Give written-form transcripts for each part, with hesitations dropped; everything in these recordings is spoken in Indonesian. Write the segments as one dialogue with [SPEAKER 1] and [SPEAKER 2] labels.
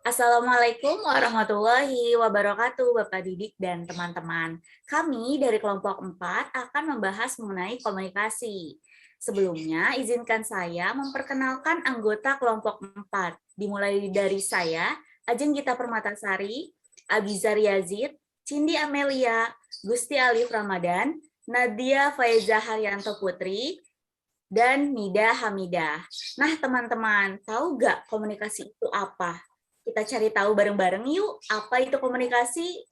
[SPEAKER 1] Assalamualaikum warahmatullahi wabarakatuh, Bapak Didik dan teman-teman. Kami dari kelompok 4 akan membahas mengenai komunikasi. Sebelumnya, izinkan saya memperkenalkan anggota kelompok 4. Dimulai dari saya, Ajeng Gita Permatasari, Abizar Yazid, Cindi Amelia, Gusti Alif Ramadan, Nadia Faiza Haryanto Putri, dan Nida Hamidah. Nah, teman-teman, tahu nggak komunikasi itu apa? Kita cari tahu bareng-bareng yuk, apa itu komunikasi?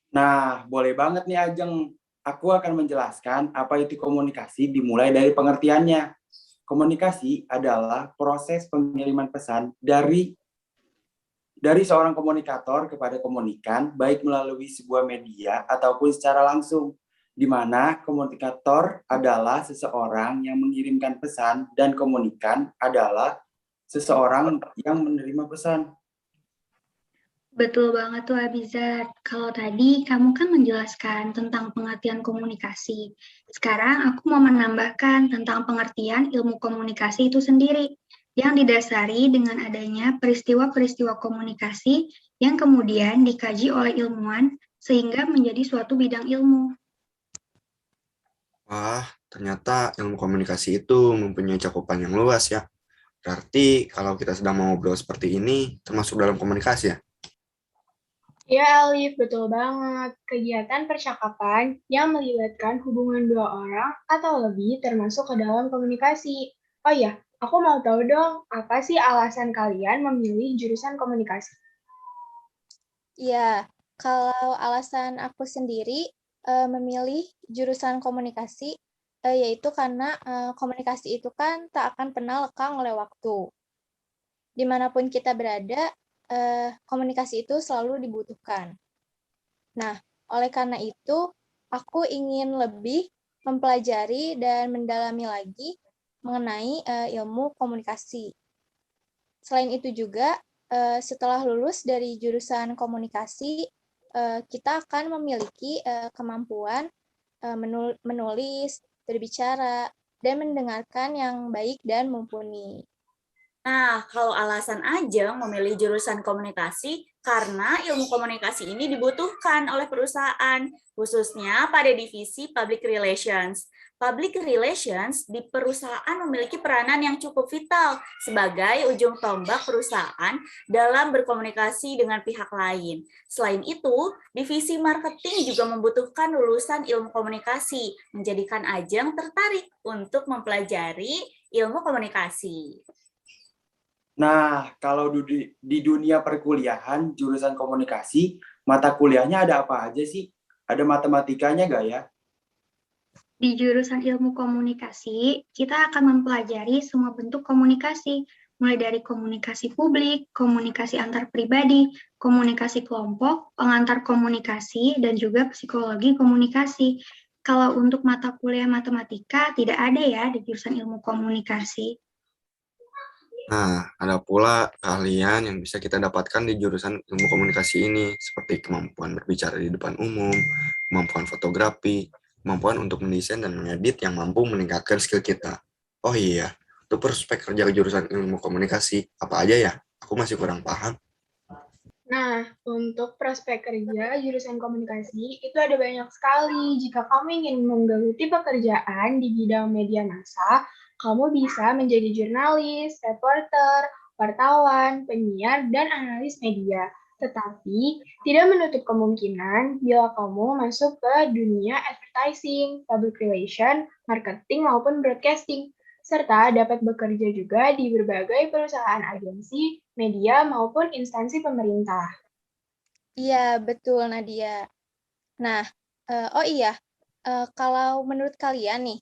[SPEAKER 2] Nah, boleh banget nih Ajeng. Aku akan menjelaskan apa itu komunikasi dimulai dari pengertiannya. Komunikasi adalah proses pengiriman pesan dari seorang komunikator kepada komunikan, baik melalui sebuah media ataupun secara langsung, di mana komunikator adalah seseorang yang mengirimkan pesan dan komunikan adalah seseorang yang menerima pesan.
[SPEAKER 3] Betul banget tuh Abizar. Kalau tadi kamu kan menjelaskan tentang pengertian komunikasi. Sekarang aku mau menambahkan tentang pengertian ilmu komunikasi itu sendiri, yang didasari dengan adanya peristiwa-peristiwa komunikasi yang kemudian dikaji oleh ilmuwan sehingga menjadi suatu bidang ilmu.
[SPEAKER 4] Wah, ternyata ilmu komunikasi itu mempunyai cakupan yang luas ya. Berarti kalau kita sedang mau ngobrol seperti ini, termasuk dalam komunikasi ya?
[SPEAKER 5] Ya, Alif, betul banget. Kegiatan percakapan yang melibatkan hubungan dua orang atau lebih termasuk ke dalam komunikasi. Oh iya, aku mau tahu dong, apa sih alasan kalian memilih jurusan komunikasi?
[SPEAKER 6] Ya, kalau alasan aku sendiri memilih jurusan komunikasi, yaitu karena komunikasi itu kan tak akan pernah lekang oleh waktu. Dimanapun kita berada, komunikasi itu selalu dibutuhkan. Nah, oleh karena itu, aku ingin lebih mempelajari dan mendalami lagi mengenai ilmu komunikasi. Selain itu juga, setelah lulus dari jurusan komunikasi, kita akan memiliki kemampuan menulis, berbicara, dan mendengarkan yang baik dan mumpuni.
[SPEAKER 1] Nah, kalau alasan Ajeng memilih jurusan komunikasi, karena ilmu komunikasi ini dibutuhkan oleh perusahaan, khususnya pada divisi public relations. Public relations di perusahaan memiliki peranan yang cukup vital sebagai ujung tombak perusahaan dalam berkomunikasi dengan pihak lain. Selain itu, divisi marketing juga membutuhkan lulusan ilmu komunikasi, menjadikan Ajeng tertarik untuk mempelajari ilmu komunikasi.
[SPEAKER 2] Nah, kalau di dunia perkuliahan, jurusan komunikasi, mata kuliahnya ada apa aja sih? Ada matematikanya nggak ya?
[SPEAKER 3] Di jurusan ilmu komunikasi, kita akan mempelajari semua bentuk komunikasi, mulai dari komunikasi publik, komunikasi antar pribadi, komunikasi kelompok, pengantar komunikasi, dan juga psikologi komunikasi. Kalau untuk mata kuliah matematika, tidak ada ya di jurusan ilmu komunikasi.
[SPEAKER 4] Nah, ada pula keahlian yang bisa kita dapatkan di jurusan ilmu komunikasi ini, seperti kemampuan berbicara di depan umum, kemampuan fotografi, kemampuan untuk mendesain dan mengedit yang mampu meningkatkan skill kita. Oh iya, untuk prospek kerja ke jurusan ilmu komunikasi, apa aja ya? Aku masih kurang paham.
[SPEAKER 5] Nah, untuk prospek kerja jurusan komunikasi itu ada banyak sekali. Jika kamu ingin menggeluti pekerjaan di bidang media massa, kamu bisa menjadi jurnalis, reporter, wartawan, penyiar, dan analis media. Tetapi, tidak menutup kemungkinan bila kamu masuk ke dunia advertising, public relation, marketing, maupun broadcasting, serta dapat bekerja juga di berbagai perusahaan agensi, media, maupun instansi pemerintah.
[SPEAKER 6] Iya, betul Nadia. Nah, oh iya, kalau menurut kalian nih,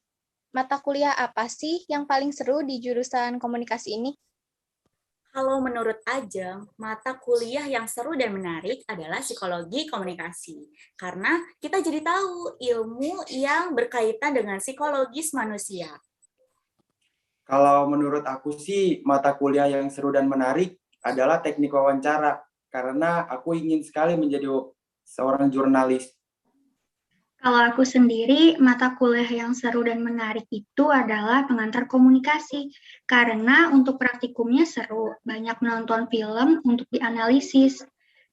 [SPEAKER 6] mata kuliah apa sih yang paling seru di jurusan komunikasi ini?
[SPEAKER 1] Kalau menurut Ajeng, mata kuliah yang seru dan menarik adalah psikologi komunikasi. Karena kita jadi tahu ilmu yang berkaitan dengan psikologis manusia.
[SPEAKER 2] Kalau menurut aku sih, mata kuliah yang seru dan menarik adalah teknik wawancara. Karena aku ingin sekali menjadi seorang jurnalis.
[SPEAKER 3] Kalau aku sendiri, mata kuliah yang seru dan menarik itu adalah pengantar komunikasi. Karena untuk praktikumnya seru, banyak menonton film untuk dianalisis.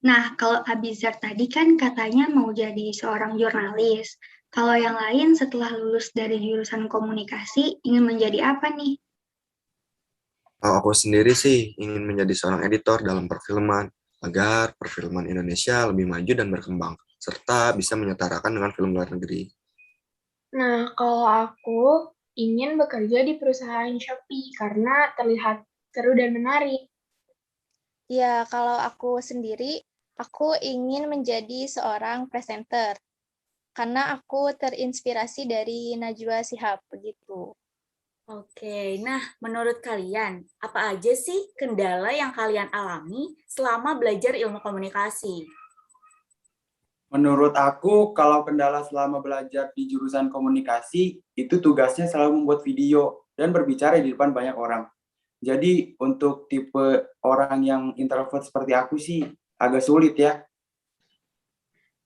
[SPEAKER 3] Nah, kalau Abizar tadi kan katanya mau jadi seorang jurnalis. Kalau yang lain setelah lulus dari jurusan komunikasi, ingin menjadi apa nih?
[SPEAKER 4] Kalau aku sendiri sih ingin menjadi seorang editor dalam perfilman, agar perfilman Indonesia lebih maju dan berkembang, serta bisa menyetarakan dengan film luar negeri.
[SPEAKER 5] Nah, kalau aku ingin bekerja di perusahaan Shopee karena terlihat seru dan menarik.
[SPEAKER 6] Ya, kalau aku sendiri, aku ingin menjadi seorang presenter karena aku terinspirasi dari Najwa Shihab begitu.
[SPEAKER 1] Oke, nah menurut kalian, apa aja sih kendala yang kalian alami selama belajar ilmu komunikasi?
[SPEAKER 2] Menurut aku, kalau kendala selama belajar di jurusan komunikasi, itu tugasnya selalu membuat video dan berbicara di depan banyak orang. Jadi untuk tipe orang yang introvert seperti aku sih agak sulit ya.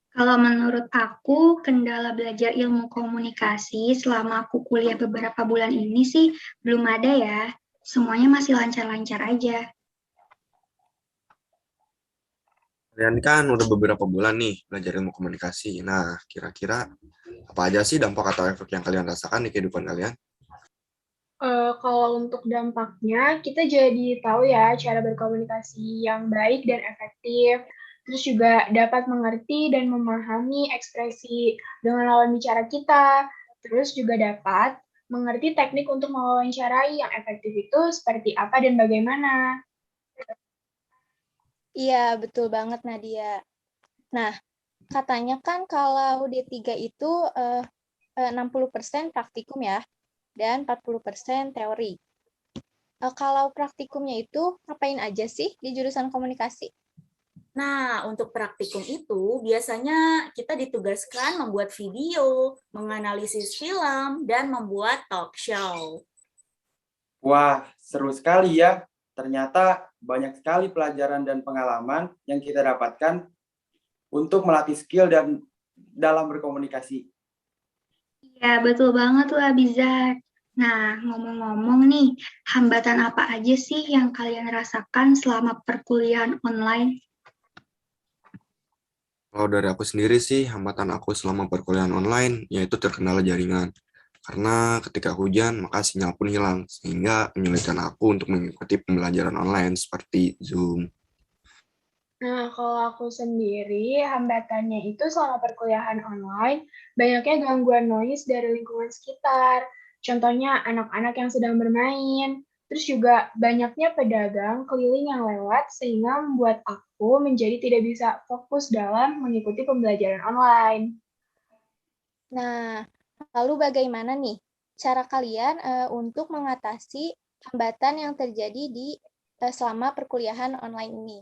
[SPEAKER 3] Kalau menurut aku, kendala belajar ilmu komunikasi selama aku kuliah beberapa bulan ini sih belum ada ya. Semuanya masih lancar-lancar aja.
[SPEAKER 4] Kalian kan udah beberapa bulan nih belajar ilmu komunikasi. Nah, kira-kira apa aja sih dampak atau efek yang kalian rasakan di kehidupan kalian?
[SPEAKER 5] Kalau untuk dampaknya, kita jadi tahu ya cara berkomunikasi yang baik dan efektif. Terus juga dapat mengerti dan memahami ekspresi dengan lawan bicara kita. Terus juga dapat mengerti teknik untuk mewawancarai yang efektif itu seperti apa dan bagaimana.
[SPEAKER 6] Iya, betul banget Nadia. Nah, katanya kan kalau D3 itu 60% praktikum ya, dan 40% teori. Kalau praktikumnya itu ngapain aja sih di jurusan komunikasi?
[SPEAKER 1] Nah, untuk praktikum itu biasanya kita ditugaskan membuat video, menganalisis film, dan membuat talk show.
[SPEAKER 2] Wah, seru sekali ya. Ternyata banyak sekali pelajaran dan pengalaman yang kita dapatkan untuk melatih skill dan dalam berkomunikasi.
[SPEAKER 3] Ya, betul banget tuh Abizar. Nah, ngomong-ngomong nih, hambatan apa aja sih yang kalian rasakan selama perkuliahan online?
[SPEAKER 4] Kalau dari aku sendiri sih, hambatan aku selama perkuliahan online yaitu terkendala jaringan. Karena ketika hujan, maka sinyal pun hilang, sehingga menyulitkan aku untuk mengikuti pembelajaran online seperti Zoom.
[SPEAKER 5] Nah, kalau aku sendiri, hambatannya itu selama perkuliahan online, banyaknya gangguan noise dari lingkungan sekitar. Contohnya anak-anak yang sedang bermain. Terus juga banyaknya pedagang keliling yang lewat sehingga membuat aku menjadi tidak bisa fokus dalam mengikuti pembelajaran online.
[SPEAKER 6] Nah, lalu bagaimana nih cara kalian untuk mengatasi hambatan yang terjadi di selama perkuliahan online ini?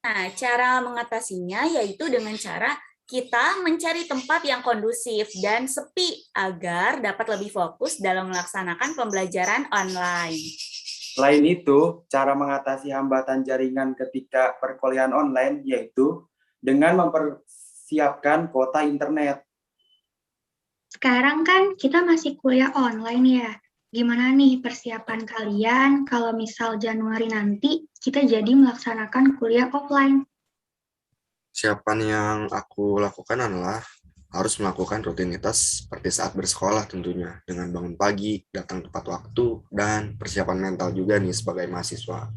[SPEAKER 1] Nah, cara mengatasinya yaitu dengan cara kita mencari tempat yang kondusif dan sepi agar dapat lebih fokus dalam melaksanakan pembelajaran online.
[SPEAKER 2] Selain itu, cara mengatasi hambatan jaringan ketika perkuliahan online yaitu dengan mempersiapkan kuota internet.
[SPEAKER 3] Sekarang kan kita masih kuliah online ya. Gimana nih persiapan kalian kalau misal Januari nanti kita jadi melaksanakan kuliah offline?
[SPEAKER 4] Persiapan yang aku lakukan adalah harus melakukan rutinitas seperti saat bersekolah tentunya, dengan bangun pagi, datang tepat waktu, dan persiapan mental juga nih sebagai mahasiswa.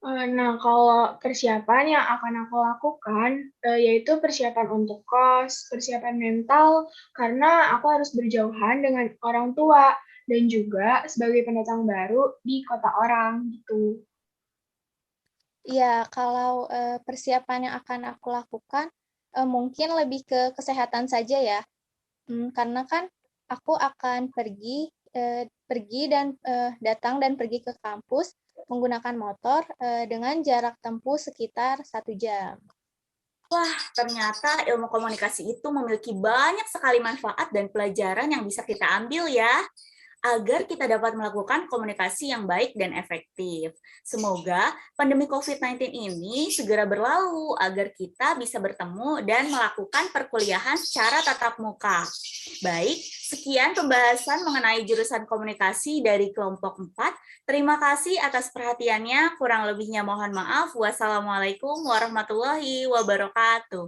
[SPEAKER 5] Nah, kalau persiapan yang akan aku lakukan, yaitu persiapan untuk kos, persiapan mental, karena aku harus berjauhan dengan orang tua, dan juga sebagai pendatang baru di kota orang, gitu.
[SPEAKER 6] Ya, kalau persiapan yang akan aku lakukan mungkin lebih ke kesehatan saja ya. Karena kan aku akan pergi dan datang dan pergi ke kampus menggunakan motor dengan jarak tempuh sekitar 1 jam.
[SPEAKER 1] Ternyata ilmu komunikasi itu memiliki banyak sekali manfaat dan pelajaran yang bisa kita ambil ya. agar kita dapat melakukan komunikasi yang baik dan efektif. Semoga pandemi COVID-19 ini segera berlalu agar kita bisa bertemu dan melakukan perkuliahan secara tatap muka. Baik, sekian pembahasan mengenai jurusan komunikasi dari kelompok 4. Terima kasih atas perhatiannya. Kurang lebihnya mohon maaf. Wassalamualaikum warahmatullahi wabarakatuh.